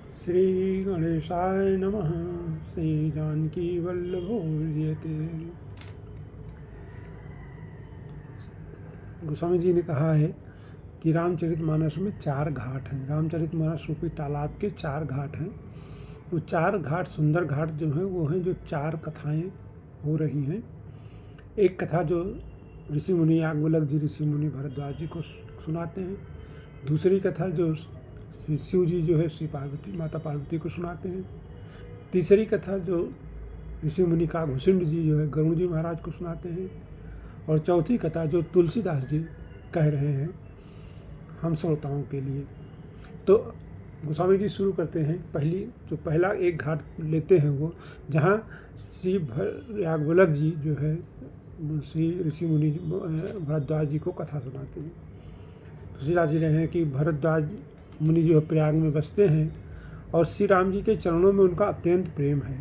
श्री गणेशाय नमः। श्री जानकी वल्लभो विजयते। गोस्वामी जी ने कहा है कि रामचरितमानस में 4 घाट हैं। रामचरितमानस रूपी तालाब के 4 घाट हैं। वो 4 घाट, सुंदर घाट जो हैं वो हैं जो 4 कथाएं हो रही हैं। एक कथा जो ऋषि मुनि याज्ञवल्क्य जी ऋषि मुनि भरद्वाज जी को सुनाते हैं। दूसरी कथा जो शिव जी जो है श्री पार्वती माता पार्वती को सुनाते हैं। तीसरी कथा जो ऋषि मुनि काकभूषुंड जी जो है गरुड़ जी महाराज को सुनाते हैं। और चौथी कथा जो तुलसीदास जी कह रहे हैं हम श्रोताओं के लिए। तो गोस्वामी जी शुरू करते हैं। पहला एक घाट लेते हैं वो जहाँ श्री याज्ञवल्क्य जी जो है श्री ऋषि मुनि भरद्वाज जी को कथा सुनाते हैं। तुलसीदास जी रहे हैं कि भरद्वाज मुनि जो प्रयाग में बसते हैं और श्री राम जी के चरणों में उनका अत्यंत प्रेम है।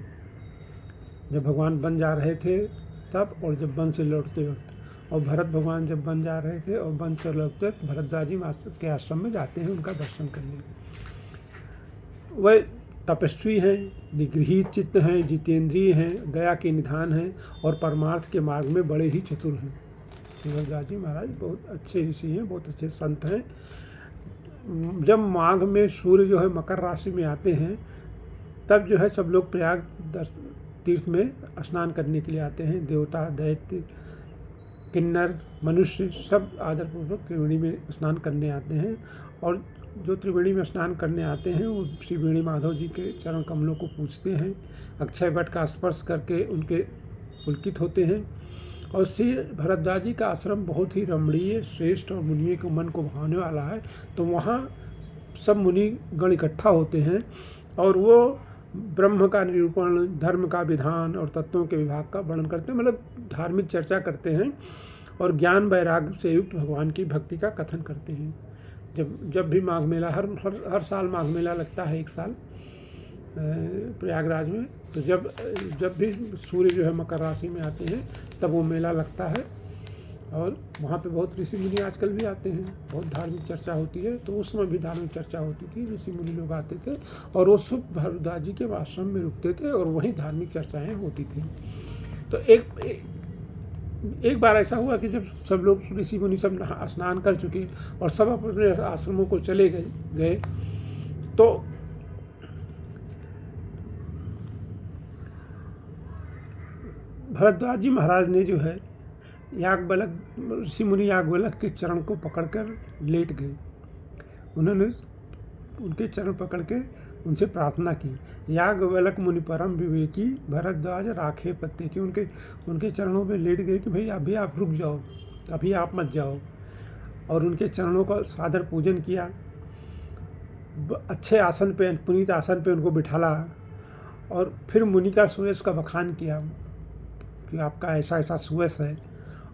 जब भगवान बन जा रहे थे तब, और जब वन से लौटते वक्त, और भरत भगवान जब बन जा रहे थे और वन से लौटते भरद्वाज जी के आश्रम में जाते हैं उनका दर्शन करने। वह तपस्वी हैं, निगृहीत चित्त हैं, जितेंद्रिय हैं, दया के निधान हैं और परमार्थ के मार्ग में बड़े ही चतुर हैं। श्री भरद्वाज जी महाराज बहुत अच्छे ऋषि हैं, बहुत अच्छे संत हैं। जब माघ में सूर्य जो है मकर राशि में आते हैं तब जो है सब लोग प्रयाग तीर्थ में स्नान करने के लिए आते हैं। देवता, दैत्य, किन्नर, मनुष्य सब आदरपूर्वक त्रिवेणी में स्नान करने आते हैं। और जो त्रिवेणी में स्नान करने आते हैं वो श्री वेणी माधव जी के चरण कमलों को पूजते हैं, अक्षय वट का स्पर्श करके उनके पुलकित होते हैं। और श्री भरद्वाज जी का आश्रम बहुत ही रमणीय, श्रेष्ठ और मुनियों के मन को भाने वाला है। तो वहाँ सब मुनि गण इकट्ठा होते हैं और वो ब्रह्म का निरूपण, धर्म का विधान और तत्वों के विभाग का वर्णन करते हैं, मतलब धार्मिक चर्चा करते हैं और ज्ञान वैराग्य से युक्त भगवान की भक्ति का कथन करते हैं। जब भी माघ मेला हर साल माघ मेला लगता है, एक साल प्रयागराज में, तो जब भी सूर्य जो है मकर राशि में आते हैं तब वो मेला लगता है। और वहाँ पे बहुत ऋषि मुनि आजकल भी आते हैं, बहुत धार्मिक चर्चा होती है। तो उस समय भी धार्मिक चर्चा होती थी, ऋषि मुनि लोग आते थे और वो सब भरद्वाज जी के आश्रम में रुकते थे और वहीं धार्मिक चर्चाएँ होती थी। तो एक बार ऐसा हुआ कि जब सब लोग ऋषि मुनि सब स्नान कर चुके और सब अपने आश्रमों को चले गए तो भरद्वाज जी महाराज ने जो है ऋषि मुनि याज्ञवल्क्य के चरण को पकड़कर लेट गए। उन्होंने उनके चरण पकड़ के उनसे प्रार्थना की। याज्ञवल्क्य मुनि परम विवेकी, भरद्वाज राखे पत्ते की। उनके चरणों में लेट गए कि भाई अभी आप रुक जाओ, अभी आप मत जाओ। और उनके चरणों का सादर पूजन किया। अच्छे आसन पे, पुनीत आसन पे उनको बिठाला और फिर मुनि का सुयश का बखान किया कि आपका ऐसा ऐसा सुयश है।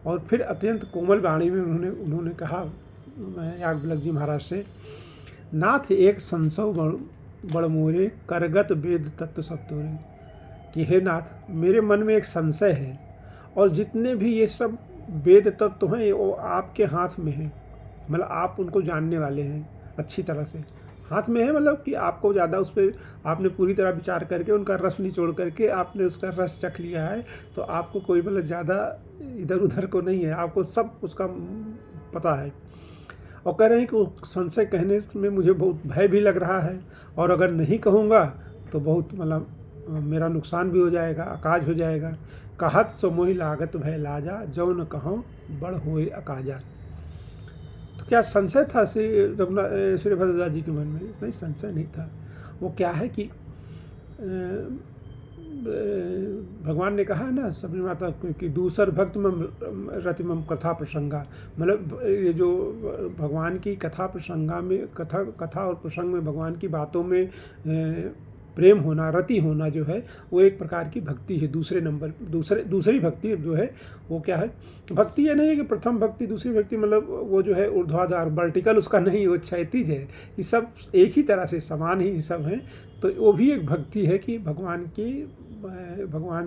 और फिर अत्यंत कोमल वाणी में उन्होंने कहा याज्ञवल्क्य जी महाराज से, नाथ एक संशय बड़ मोरे, करगत वेद तत्व सब तोरे। कि हे नाथ, मेरे मन में एक संशय है और जितने भी ये सब वेद तत्व हैं वो आपके हाथ में हैं, मतलब आप उनको जानने वाले हैं अच्छी तरह से। हाथ में है मतलब कि आपको ज़्यादा उस पर आपने पूरी तरह विचार करके उनका रस निचोड़ करके आपने उसका रस चख लिया है। तो आपको कोई मतलब ज़्यादा इधर उधर को नहीं है, आपको सब उसका पता है। और कह रहे हैं कि संशय कहने में मुझे बहुत भय भी लग रहा है और अगर नहीं कहूँगा तो बहुत मतलब मेरा नुकसान भी हो जाएगा, अकाज हो जाएगा। कहत सो मोहि लागत भय लाजा, जो न कहूँ बड़ होए अकाजा। तो क्या संशय था श्री भरद्वाज जी के मन में? नहीं, संशय नहीं था। वो क्या है कि भगवान ने कहा है ना सबरी माता कि दूसर भक्त मम रतिमम कथा प्रसंगा, मतलब ये जो भगवान की कथा प्रसंगा में कथा और प्रसंग में भगवान की बातों में प्रेम होना, रति होना जो है वो एक प्रकार की भक्ति है। दूसरी भक्ति जो है वो क्या है? भक्ति ये नहीं है कि प्रथम भक्ति दूसरी भक्ति, मतलब वो जो है ऊर्ध्वाधर वर्टिकल उसका नहीं, वो क्षैतिज है। ये सब एक ही तरह से समान ही सब हैं। तो वो भी एक भक्ति है कि भगवान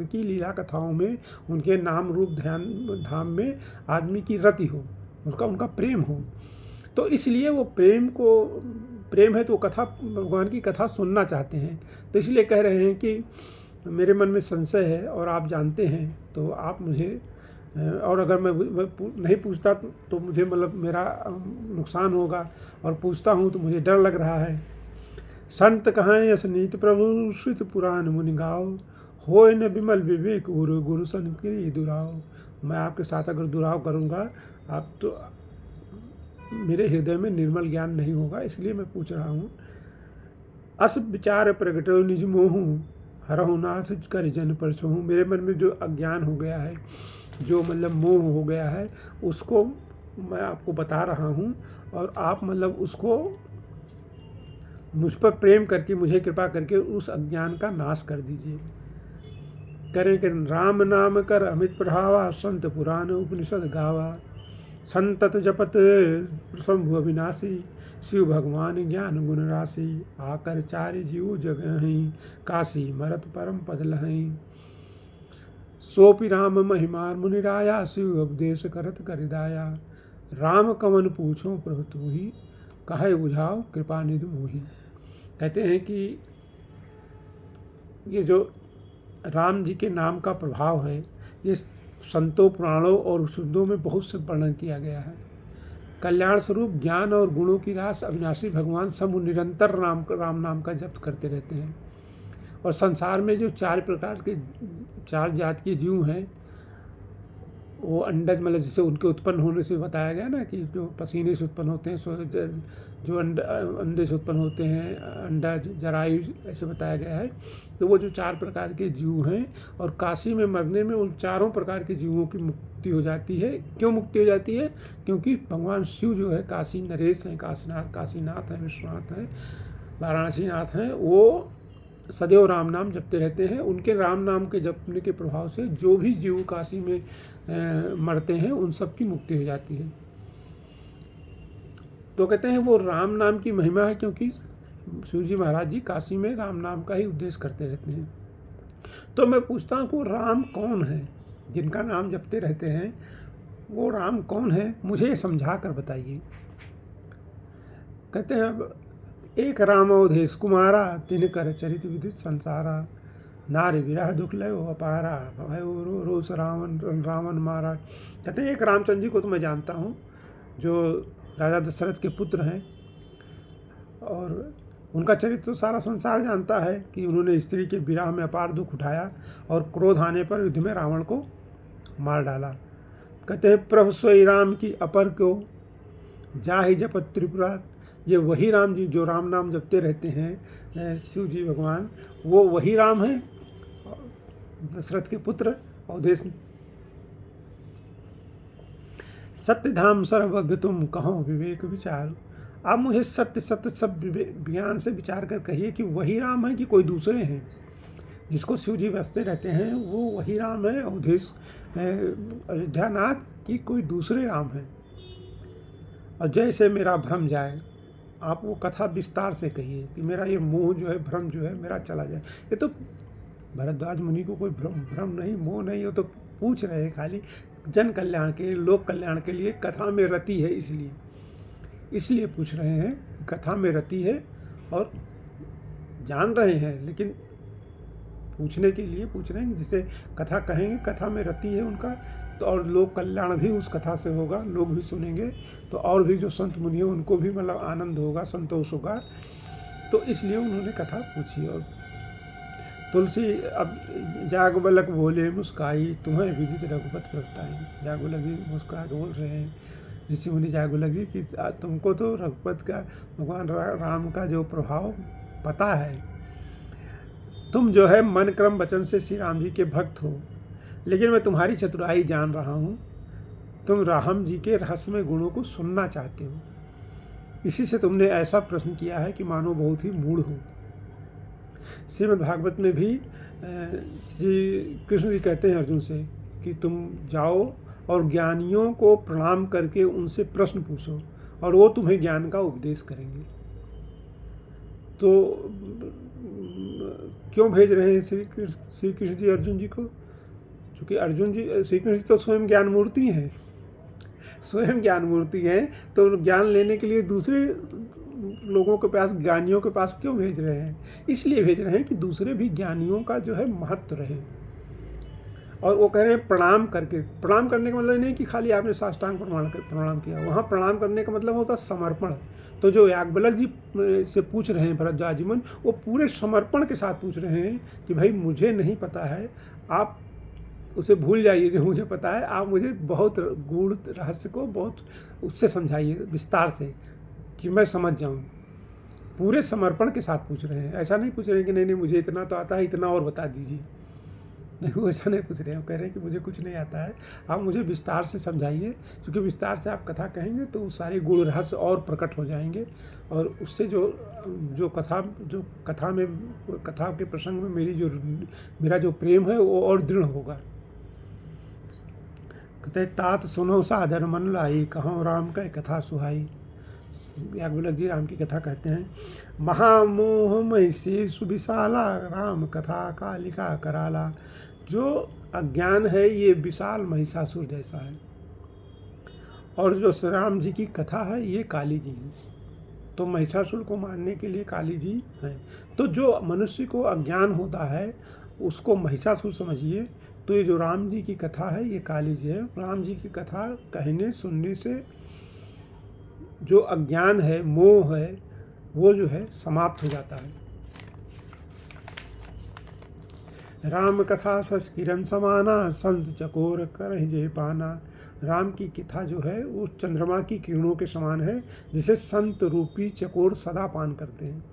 की लीला कथाओं में, उनके नाम रूप ध्यान धाम में आदमी की रति हो, उनका प्रेम हो। तो इसलिए वो प्रेम को प्रेम है तो वो कथा, भगवान की कथा सुनना चाहते हैं। तो इसलिए कह रहे हैं कि मेरे मन में संशय है और आप जानते हैं तो आप मुझे, और अगर मैं नहीं पूछता तो मुझे मतलब मेरा नुकसान होगा, और पूछता हूँ तो मुझे डर लग रहा है। संत कहाँ यस नीत प्रभु श्रुत पुराण मुनि गाओ, होय न विमल विवेक गुरु गुरु सन की दुराओ। मैं आपके साथ अगर दुराव करूँगा आप तो मेरे हृदय में निर्मल ज्ञान नहीं होगा, इसलिए मैं पूछ रहा हूँ। अस विचार प्रगटो निज मोहू, हरहु नाथ कर जन परछोहू। मेरे मन में जो अज्ञान हो गया है, जो मतलब मोह हो गया है, उसको मैं आपको बता रहा हूँ, और आप मतलब उसको मुझ पर प्रेम करके, मुझे कृपा करके उस अज्ञान का नाश कर दीजिए। करें कि राम नाम कर अमित प्रभावा, संत पुराण उपनिषद गावा। संतत जपत शंभु अविनाशी, शिव भगवान ज्ञान गुण राशि। आकर चारि जीव जगहि, काशी मरत परम पद लहई। सोपि राम महिमा मुनिराया, शिव उपदेश करत करिदाया। राम कवन पूछो प्रभु तूही, कहे बुझाओ कृपा निधि मोही। कहते हैं कि ये जो राम जी के नाम का प्रभाव है, ये संतों पुराणों और शुद्धों में बहुत से वर्णन किया गया है। कल्याण स्वरूप ज्ञान और गुणों की रास अविनाशी भगवान सब निरंतर राम नाम का जप करते रहते हैं। और संसार में जो 4 प्रकार के 4 जात के जीव हैं, वो अंडज मतलब जैसे उनके उत्पन्न होने से बताया गया ना कि जो पसीने से उत्पन्न होते हैं, जो अंडे से उत्पन्न होते हैं, अंडा जरायु, ऐसे बताया गया है। तो वो जो 4 प्रकार के जीव हैं, और काशी में मरने में उन चारों प्रकार के जीवों की मुक्ति हो जाती है। क्यों मुक्ति हो जाती है? क्योंकि भगवान शिव जो है काशी नरेश हैं, काशीनाथ हैं, विश्वनाथ हैं, वाराणसीनाथ हैं, वो सदैव राम नाम जपते रहते हैं। उनके राम नाम के जपने के प्रभाव से जो भी जीव काशी में मरते हैं उन सब की मुक्ति हो जाती है। तो कहते हैं वो राम नाम की महिमा है, क्योंकि शिव जी महाराज जी काशी में राम नाम का ही उपदेश करते रहते हैं। तो मैं पूछता हूँ वो राम कौन है जिनका नाम जपते रहते हैं? वो राम कौन है, मुझे समझा कर बताइए। कहते हैं अब एक रामोधेश कुमारा, तिन कर चरित विदित संसारा। नारी विरह दुख लयो अपारा, भयो रोष रावण मारा। कहते हैं एक रामचंद्र जी को तो मैं जानता हूँ, जो राजा दशरथ के पुत्र हैं, और उनका चरित्र तो सारा संसार जानता है कि उन्होंने स्त्री के विरह में अपार दुख उठाया और क्रोध आने पर युद्ध में रावण को मार डाला। कहते हैं प्रभु सोई राम की अपर को, जाहि जपत त्रिपुरा। ये वही राम जी जो राम नाम जपते रहते हैं, शिव जी भगवान, वो वही राम है, दशरथ के पुत्र अवधेश। सत्य धाम सर्वज्ञ तुम कहो विवेक विचार। आप मुझे सत्य सत्य सब ज्ञान से विचार कर कहिए कि वही राम है कि कोई दूसरे हैं। जिसको शिव जी बसते रहते हैं वो वही राम है, अवधेश अयोध्यानाथ, की कोई दूसरे राम है। और जैसे मेरा भ्रम जाए, आप वो कथा विस्तार से कहिए कि मेरा ये मोह जो है, भ्रम जो है मेरा चला जाए। ये तो भरद्वाज मुनि को कोई भ्रम नहीं, मोह नहीं, वो तो पूछ रहे हैं खाली जन कल्याण के लिए, लोक कल्याण के लिए। कथा में रति है, इसलिए पूछ रहे हैं। कथा में रति है और जान रहे हैं, लेकिन पूछने के लिए पूछ रहे हैं। जिसे कथा कहेंगे, कथा में रति है उनका, तो और लोक कल्याण भी उस कथा से होगा, लोग भी सुनेंगे तो और भी जो संत मुनि हैं उनको भी मतलब आनंद होगा, संतोष होगा। तो इसलिए उन्होंने कथा पूछी। और तुलसी अब जाग बलक बोले मुस्काई, तुम्हें विदित रघुपत प्रगटाई। जागुलक जी मुस्कुरा के बोल रहे हैं, ऋषि मुनि जागुलक जी, कि तुमको तो रघुपत का, भगवान राम का जो प्रभाव पता है। तुम जो है मन क्रम वचन से श्री राम जी के भक्त हो, लेकिन मैं तुम्हारी चतुराई जान रहा हूँ। तुम राम जी के रहस्यमय गुणों को सुनना चाहते हो, इसी से तुमने ऐसा प्रश्न किया है कि मानो बहुत ही मूढ़ हो। श्रीमद् भागवत में भी श्री कृष्ण जी कहते हैं अर्जुन से कि तुम जाओ और ज्ञानियों को प्रणाम करके उनसे प्रश्न पूछो और वो तुम्हें ज्ञान का उपदेश करेंगे। तो क्यों भेज रहे हैं श्री कृष्ण जी अर्जुन जी को? क्योंकि अर्जुन जी, श्री कृष्ण जी तो स्वयं ज्ञान मूर्ति हैं, तो ज्ञान लेने के लिए दूसरे लोगों के पास, ज्ञानियों के पास क्यों भेज रहे हैं? इसलिए भेज रहे हैं कि दूसरे भी ज्ञानियों का जो है महत्व रहे। और वो कह रहे हैं प्रणाम करके। प्रणाम करने का मतलब नहीं कि खाली आपने साष्टांग प्रणाम किया, वहाँ प्रणाम करने का मतलब होता है समर्पण। तो जो याज्ञवल्क्य जी से पूछ रहे हैं भरद्वाज जी मुनि, वो पूरे समर्पण के साथ पूछ रहे हैं कि भाई मुझे नहीं पता है, आप उसे भूल जाइए जो मुझे पता है, आप मुझे बहुत गूढ़ रहस्य को बहुत उससे समझाइए विस्तार से कि मैं समझ जाऊँ। पूरे समर्पण के साथ पूछ रहे हैं, ऐसा नहीं पूछ रहे हैं कि नहीं नहीं मुझे इतना तो आता है, इतना और बता दीजिए। नहीं, वो ऐसा नहीं पूछ रहे हैं, वो कह रहे हैं कि मुझे कुछ नहीं आता है, आप मुझे विस्तार से समझाइए, क्योंकि विस्तार से आप कथा कहेंगे तो वो सारे गूढ़ रहस्य और प्रकट हो जाएंगे, और उससे जो कथा के प्रसंग में मेरा जो प्रेम है वो और दृढ़ होगा। कहते तात सुनो सादर मन लाई, कहो राम का कथा सुहाई। याज्ञवल्क्य जी राम की कथा कहते हैं, महामोह महिषी सुविशाला, राम कथा कालिका कराला। जो अज्ञान है ये विशाल महिषासुर जैसा है, और जो श्री राम जी की कथा है ये काली जी है। तो महिषासुर को मारने के लिए काली जी हैं। तो जो मनुष्य को अज्ञान होता है उसको महिषासुर समझिए, तो ये जो राम जी की कथा है ये काली जी है। राम जी की कथा कहने सुनने से जो अज्ञान है, मोह है, वो जो है समाप्त हो जाता है। राम कथा सस किरण समाना, संत चकोर करहि जे पाना। राम की कथा जो है वो चंद्रमा की किरणों के समान है, जिसे संत रूपी चकोर सदा पान करते हैं।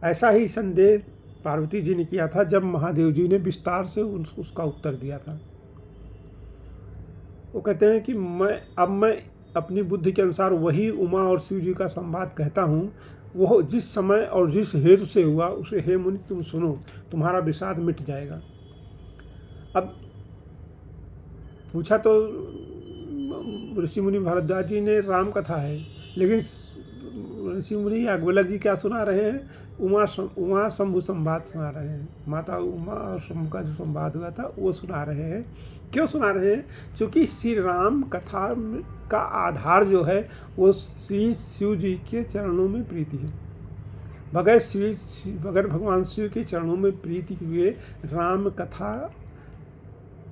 ऐसा ही संदेह पार्वती जी ने किया था जब महादेव जी ने विस्तार से उसका उत्तर दिया था। वो कहते हैं कि मैं अपनी बुद्धि के अनुसार वही उमा और शिव जी का संवाद कहता हूँ, वो जिस समय और जिस हेतु से हुआ उसे हे मुनि तुम सुनो, तुम्हारा विषाद मिट जाएगा। अब पूछा तो ऋषि मुनि भारद्वाज जी ने राम कथा है, लेकिन ऋषि मुनि याज्ञवल्क्य जी क्या सुना रहे हैं? उमा शंभु संवाद सुना रहे हैं। माता उमा और शंभु का जो संवाद हुआ था वो सुना रहे हैं। क्यों सुना रहे हैं? क्योंकि श्री राम कथा का आधार जो है वो श्री शिव जी के चरणों में प्रीति है। बगैर भगवान शिव के चरणों में प्रीति हुए राम कथा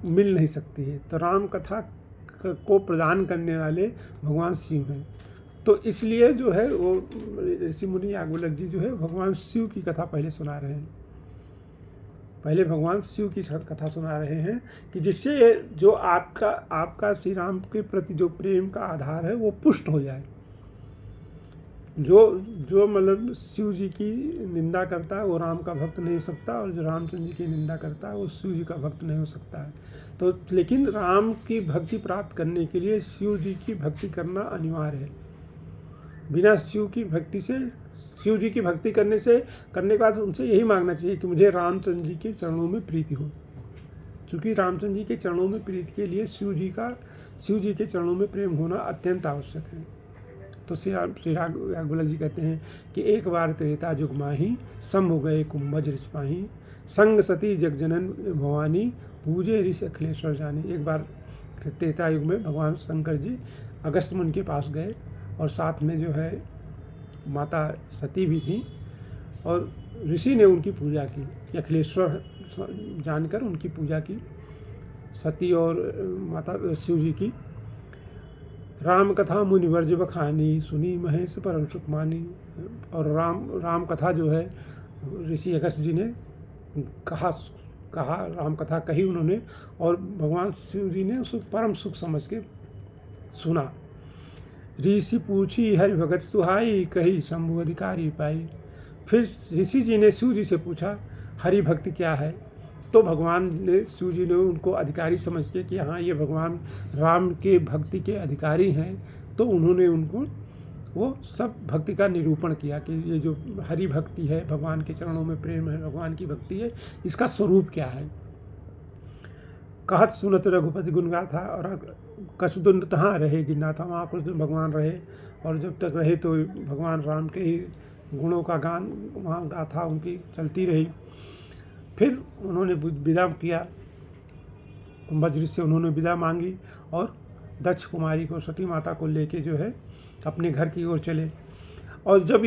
मिल नहीं सकती है। तो राम कथा को प्रदान करने वाले भगवान शिव हैं। तो इसलिए जो है वो ऋषि मुनि याज्ञवल्क्य जी जो है भगवान शिव की कथा पहले सुना रहे हैं। पहले भगवान शिव की कथा सुना रहे हैं कि जिससे जो आपका श्री राम के प्रति जो प्रेम का आधार है वो पुष्ट हो जाए। जो मतलब शिव जी की निंदा करता है वो राम का भक्त नहीं हो सकता, और जो रामचंद्र जी की निंदा करता है वो शिव जी का भक्त नहीं हो सकता है। तो लेकिन राम की भक्ति प्राप्त करने के लिए शिव जी की भक्ति करना अनिवार्य है। बिना शिव जी की भक्ति करने के बाद उनसे यही मांगना चाहिए कि मुझे रामचंद्र जी के चरणों में प्रीति हो, क्योंकि रामचंद्र जी के चरणों में प्रीति के लिए शिव जी के चरणों में प्रेम होना अत्यंत आवश्यक है। तो श्री याज्ञवल्क्य जी कहते हैं कि एक बार त्रेता युग माही, शंभु गए कुंभज ऋषि, संग सती जगजनन भवानी, पूजे ऋषि अखिलेश्वर जानी। एक बार त्रेता युग में भगवान शंकर जी अगस्त्य मुनि के पास गए, और साथ में जो है माता सती भी थी, और ऋषि ने उनकी पूजा की, अखिलेश्वर जानकर उनकी पूजा की, सती और माता शिव जी की। राम कथा मुनिवर्ज बखानी, सुनी महेश परम सुख मानी। और राम कथा जो है ऋषि अगस्त्य जी ने कहा राम कथा कही उन्होंने, और भगवान शिव जी ने उसको परम सुख समझ के सुना। ऋषि पूछी हरि भगत सुहाई, कही शंभु अधिकारी पाई। फिर ऋषि जी ने शिव जी से पूछा हरि भक्ति क्या है, तो भगवान ने शिव जी ने उनको अधिकारी समझ के कि हाँ ये भगवान राम के भक्ति के अधिकारी हैं, तो उन्होंने उनको वो सब भक्ति का निरूपण किया कि ये जो हरि भक्ति है, भगवान के चरणों में प्रेम है, भगवान की भक्ति है, इसका स्वरूप क्या है। कहत सुनत रघुपति गुण गाथा, और कसुदुन तहाँ रहे गिरनाथा, वहाँ कुछ दिन भगवान रहे, और जब तक रहे तो भगवान राम के ही गुणों का गान वहाँ गाथा उनकी चलती रही। फिर उन्होंने विदा किया, कुंभज ऋषि से उन्होंने विदा मांगी, और दक्ष कुमारी को, सती माता को लेके जो है अपने घर की ओर चले। और जब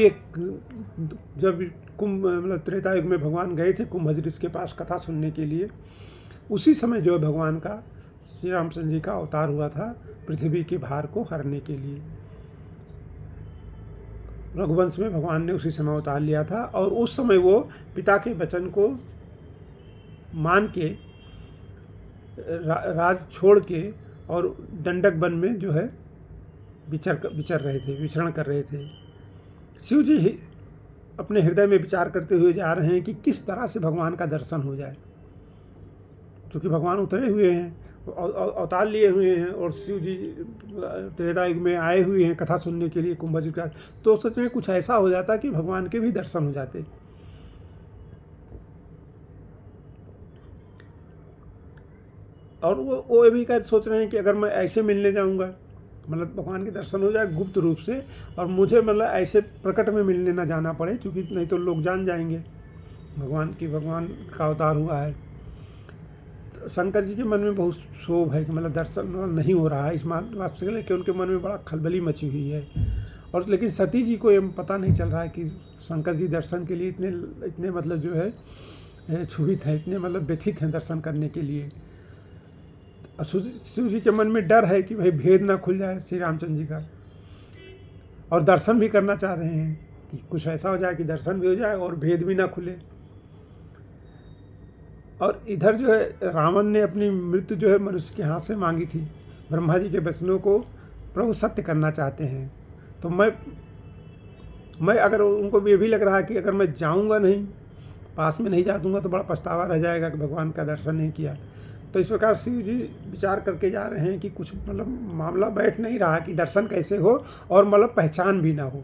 कुंभ मतलब त्रेता युग में भगवान गए थे कुंभजरिस के पास कथा सुनने के लिए, उसी समय जो है भगवान का श्री रामचंद्र जी का अवतार हुआ था पृथ्वी के भार को हरने के लिए। रघुवंश में भगवान ने उसी समय अवतार लिया था और उस समय वो पिता के वचन को मान के राज छोड़ के और दंडक वन में जो है विचरण कर रहे थे। शिव जी अपने हृदय में विचार करते हुए जा रहे हैं कि किस तरह से भगवान का दर्शन हो जाए, क्योंकि भगवान उतरे हुए हैं, अवतार लिए हुए हैं और शिव जी त्रेता युग में आए हुए हैं कथा सुनने के लिए कुंभजरिस का। तो सच में कुछ ऐसा हो जाता कि भगवान के भी दर्शन हो जाते। और वो भी सोच रहे हैं कि अगर मैं ऐसे मिलने जाऊंगा, मतलब भगवान के दर्शन हो जाए गुप्त रूप से, और मुझे मतलब ऐसे प्रकट में मिलने ना जाना पड़े, क्योंकि नहीं तो लोग जान जाएंगे भगवान का अवतार हुआ है। तो शंकर जी के मन में बहुत क्षोभ है कि मतलब दर्शन नहीं हो रहा है, इस बात से लेकर उनके मन में बड़ा खलबली मची हुई है। और लेकिन सती जी को ये पता नहीं चल रहा है कि शंकर जी दर्शन के लिए इतने मतलब जो है क्षुभित है, इतने मतलब व्यथित हैं दर्शन करने के लिए। शिव जी के मन में डर है कि भाई भेद ना खुल जाए श्री रामचंद्र जी का, और दर्शन भी करना चाह रहे हैं कि कुछ ऐसा हो जाए कि दर्शन भी हो जाए और भेद भी ना खुले। और इधर जो है रावण ने अपनी मृत्यु जो है मनुष्य के हाथ से मांगी थी। ब्रह्मा जी के वचनों को प्रभु सत्य करना चाहते हैं। तो मैं अगर उनको ये भी लग रहा है कि अगर मैं जाऊंगा नहीं, पास में नहीं जा दूंगा तो बड़ा पछतावा रह जाएगा कि भगवान का दर्शन नहीं किया। तो इस प्रकार शिव जी विचार करके जा रहे हैं कि कुछ मतलब मामला बैठ नहीं रहा कि दर्शन कैसे हो और मतलब पहचान भी ना हो,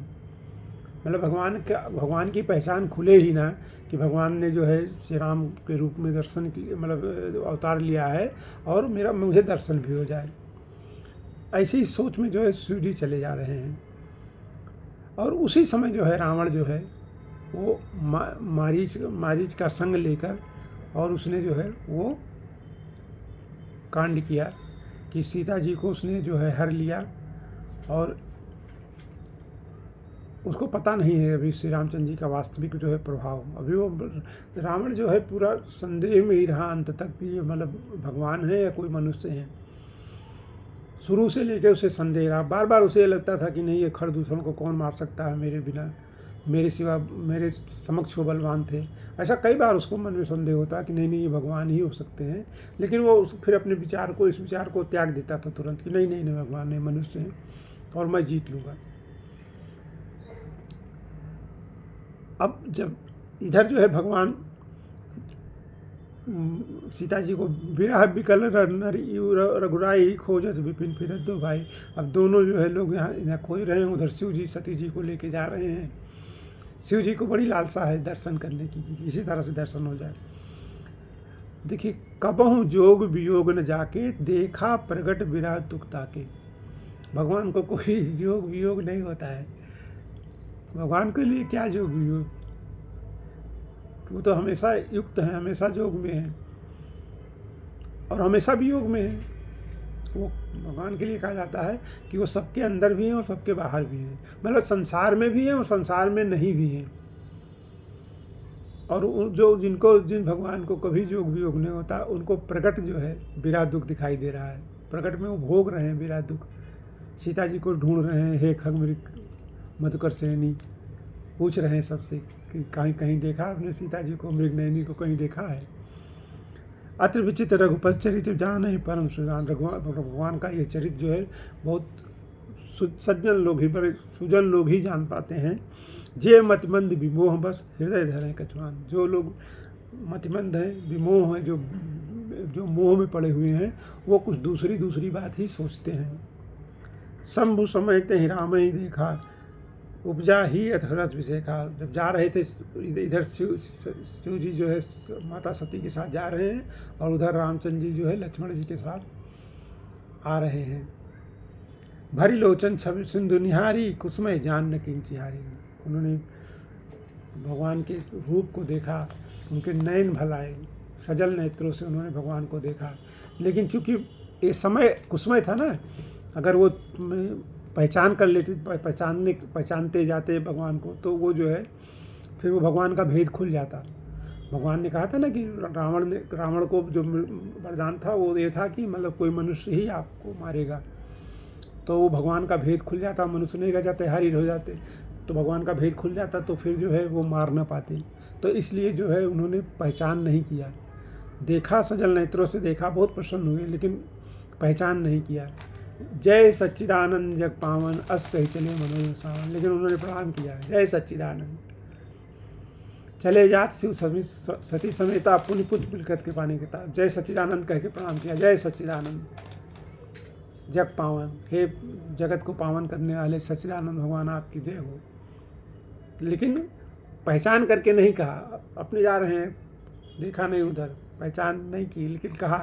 मतलब भगवान की पहचान खुले ही ना कि भगवान ने जो है श्री राम के रूप में दर्शन मतलब अवतार लिया है और मुझे दर्शन भी हो जाए। ऐसी सोच में जो है शिव जी चले जा रहे हैं। और उसी समय जो है रावण जो है वो मारीच का संग लेकर और उसने जो है वो कांड किया कि सीता जी को उसने जो है हर लिया। और उसको पता नहीं है अभी श्री रामचंद्र जी का वास्तविक जो है प्रभाव। अभी वो रावण जो है पूरा संदेह में ही रहा अंत तक कि ये मतलब भगवान है या कोई मनुष्य है। शुरू से लेकर उसे संदेह रहा, बार बार उसे लगता था कि नहीं, ये खर दूषण को कौन मार सकता है मेरे बिना, मेरे सिवा मेरे समक्ष वो बलवान थे। ऐसा कई बार उसको मन में संदेह होता कि नहीं ये भगवान ही हो सकते हैं। लेकिन वो फिर अपने इस विचार को त्याग देता था तुरंत कि नहीं भगवान नहीं, मनुष्य हैं और मैं जीत लूँगा। अब जब इधर जो है भगवान सीता जी को विरह विकल रघुराई खोजत विपिन फिरत दो भाई। अब दोनों जो है लोग यहाँ खोज रहे हैं, उधर शिव जी सती जी को लेके जा रहे हैं। शिव जी को बड़ी लालसा है दर्शन करने की, किसी तरह से दर्शन हो जाए। देखिए, कबहु जोग वियोग न जाके देखा प्रगट विरह दुख ताके। भगवान को कोई जोग वियोग नहीं होता है। भगवान के लिए क्या जोग वियोग, वो तो हमेशा युक्त है, हमेशा जोग में है और हमेशा वियोग में है। वो भगवान के लिए कहा जाता है कि वो सबके अंदर भी हैं और सबके बाहर भी हैं, मतलब संसार में भी हैं और संसार में नहीं भी हैं। और जिन भगवान को कभी जोग वियोग नहीं होता, उनको प्रकट जो है विरह दुख दिखाई दे रहा है। प्रकट में वो भोग रहे हैं विरह दुख। सीता जी को ढूंढ रहे हैं, हे खगमृग मधुकर श्रेणी, पूछ रहे हैं सबसे कि कहीं देखा आपने सीता जी को, मृगनयनी को कहीं देखा है। अत्र विचित्र रघुपत चरित्र जान है परम सुजान। भगवान का ये चरित्र जो है बहुत सज्जन लोग ही, बड़े सुजन लोग ही जान पाते हैं। जे मतिमंद विमोह बस हृदय धरें कछुआन। जो लोग मतिमंद हैं, विमोह हैं, जो मोह में पड़े हुए हैं, वो कुछ दूसरी बात ही सोचते हैं। शंभु समय ते राम ही देखा उपजा ही अथरथ विषेखा। जब जा रहे थे इधर शिव जी जो है माता सती के साथ जा रहे हैं और उधर रामचंद्र जी जो है लक्ष्मण जी के साथ आ रहे हैं। भरी लोचन छवि सिंधु निहारी कुसुमय जान न किंचिहारी। उन्होंने भगवान के रूप को देखा, उनके नयन भलाए, सजल नेत्रों से उन्होंने भगवान को देखा। लेकिन चूंकि ये समय कुसुमय था ना, अगर वो पहचान कर लेते, पहचानते जाते भगवान को, तो वो जो है फिर वो भगवान का भेद खुल जाता। भगवान ने कहा था ना कि रावण को जो वरदान था वो ये था कि मतलब कोई मनुष्य ही आपको मारेगा, तो वो भगवान का भेद खुल जाता, मनुष्य नहीं रह जाते, हारिर हो जाते, तो भगवान का भेद खुल जाता, तो फिर जो है वो मार ना पाते। तो इसलिए जो है उन्होंने पहचान नहीं किया, देखा सजल नेत्रों से देखा, बहुत प्रसन्न हुए, लेकिन पहचान नहीं किया। जय सच्चिदानंद जग पावन, अस कही चले मनोज सावन, लेकिन उन्होंने प्रणाम किया, जय सच्चिदानंद। चले जात शिव सती समेता, पुण्य पुत्र पुलकत के पानी किताब, जय सच्चिदानंद कह के प्रणाम किया, जय सच्चिदानंद जग पावन, हे जगत को पावन करने वाले सच्चिदानंद भगवान आपकी जय हो। लेकिन पहचान करके नहीं कहा, अपने जा रहे हैं, देखा नहीं उधर, पहचान नहीं की, लेकिन कहा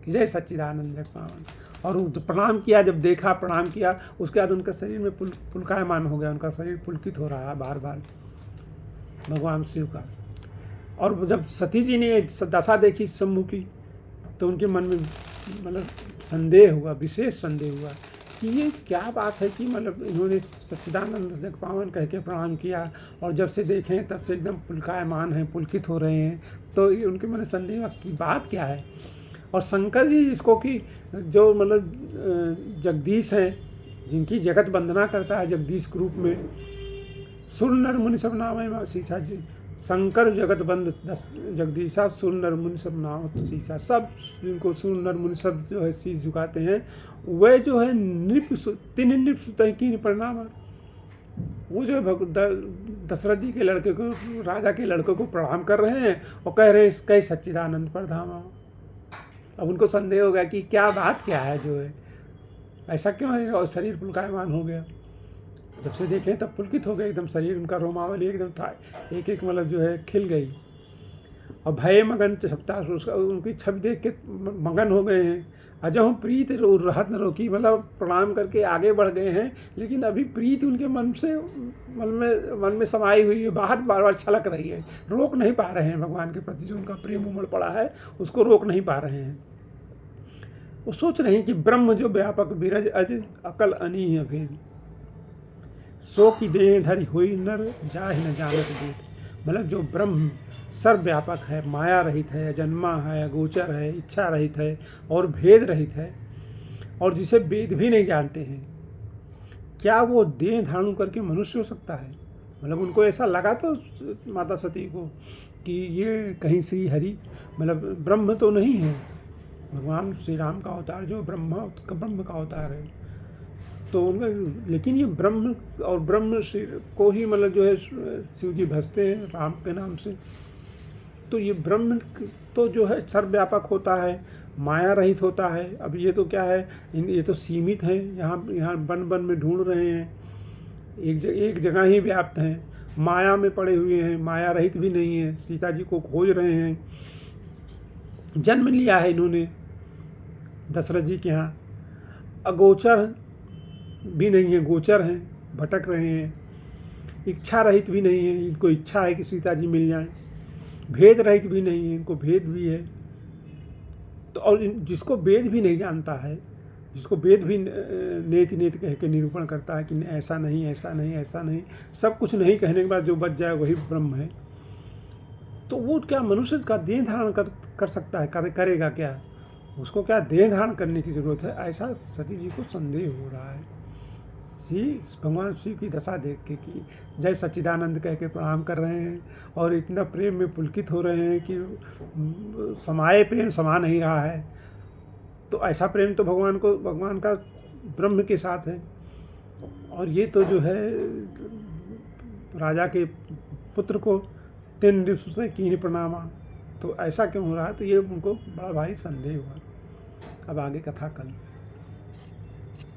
कि जय सच्चिदानंद जग पावन, और प्रणाम किया। जब देखा, प्रणाम किया, उसके बाद उनका शरीर में पुलकायमान हो गया, उनका शरीर पुलकित हो रहा है बार बार भगवान शिव का। और जब सती जी ने दशा देखी शंभु की, तो उनके मन में मतलब संदेह हुआ, विशेष संदेह हुआ कि ये क्या बात है कि मतलब इन्होंने सच्चिदानंद जग पावन कह के प्रणाम किया, और जब से देखें तब से एकदम पुलकायमान हैं, पुलकित हो रहे हैं। तो ये उनके मन में संदेह हुआ कि बात क्या है। और शंकर जी जिसको कि जो मतलब जगदीश हैं, जिनकी जगत वंदना करता है जगदीश के रूप में, सुर नर मुनि सब नाम है शीशा जी, शंकर जगत बंद जगदीशा, सुर नर मुनि सब नाम शीशा, सब जिनको सुर नर मुनि सब जो है शीश झुकाते हैं, वह जो है तीन नृप की परिणाम। वो जो है दशरथ जी के लड़के को, राजा के लड़के को प्रणाम कर रहे हैं और कह रहे हैं कई सच्चिदानंद परधामा। अब उनको संदेह हो गया कि क्या बात क्या है, जो है ऐसा क्यों है, और शरीर पुलकायमान हो गया। जब से देखें तब पुलकित हो गए, एकदम शरीर उनका रोमावली एकदम था, एक एक मतलब जो है खिल गई। और भय मगन छपता, उनकी छवि देख के मगन हो गए हैं। अजहु प्रीत रहत न रोकी, मतलब प्रणाम करके आगे बढ़ गए हैं, लेकिन अभी प्रीत उनके मन में समाई हुई है, बाहर बार बार छलक रही है, रोक नहीं पा रहे हैं। भगवान के प्रति जो उनका प्रेम उमड़ पड़ा है उसको रोक नहीं पा रहे हैं। वो सोच रहे हैं कि ब्रह्म जो व्यापक विरज अज अकल अनी अभेद, सो की देह धरि हुई नर जाहि न जानत वेद। मतलब जो ब्रह्म सर्वव्यापक है, माया रहित है, अजन्मा है, अगोचर है, इच्छा रहित है और भेद रहित है, और जिसे वेद भी नहीं जानते हैं, क्या वो देह धारण करके मनुष्य हो सकता है। मतलब उनको ऐसा लगा तो माता सती को कि ये कहीं श्री हरि मतलब ब्रह्म तो नहीं है, भगवान श्री राम का अवतार जो ब्रह्म का अवतार है, तो उनका, लेकिन ये ब्रह्म और ब्रह्म को ही मतलब जो है शिव जी भजते हैं राम के नाम से। तो ये ब्रह्म तो जो है सर्वव्यापक होता है, माया रहित होता है। अब ये तो क्या है, ये तो सीमित हैं, यहाँ बन में ढूंढ रहे हैं, एक जगह ही व्याप्त हैं, माया में पड़े हुए हैं, माया रहित भी नहीं है, सीता जी को खोज रहे हैं। जन्म लिया है इन्होंने दशरथ जी के यहाँ, अगोचर भी नहीं है, गोचर हैं, भटक रहे हैं। इच्छा रहित भी नहीं है, इनको इच्छा है कि सीता जी मिल जाएं। भेद रहित भी नहीं है, इनको भेद भी है। तो और जिसको वेद भी नहीं जानता है, जिसको वेद भी नेति नेति कह के निरूपण करता है कि ऐसा नहीं, ऐसा नहीं, ऐसा नहीं, सब कुछ नहीं कहने के बाद जो बच जाए वही ब्रह्म है, तो वो क्या मनुष्य का देह धारण कर सकता है, करेगा क्या, उसको क्या देह धारण करने की जरूरत है, ऐसा सती जी को संदेह हो रहा है। भगवान शिव की दशा देख के कि जय सच्चिदानंद कह के प्रणाम कर रहे हैं और इतना प्रेम में पुलकित हो रहे हैं कि समाये प्रेम समा नहीं रहा है। तो ऐसा प्रेम तो भगवान का ब्रह्म के साथ है, और ये तो जो है राजा के पुत्र को 3 दिवस से कीनी प्रणामा, तो ऐसा क्यों हो रहा है। तो ये उनको बड़ा भारी संदेह हुआ। अब आगे कथा कल।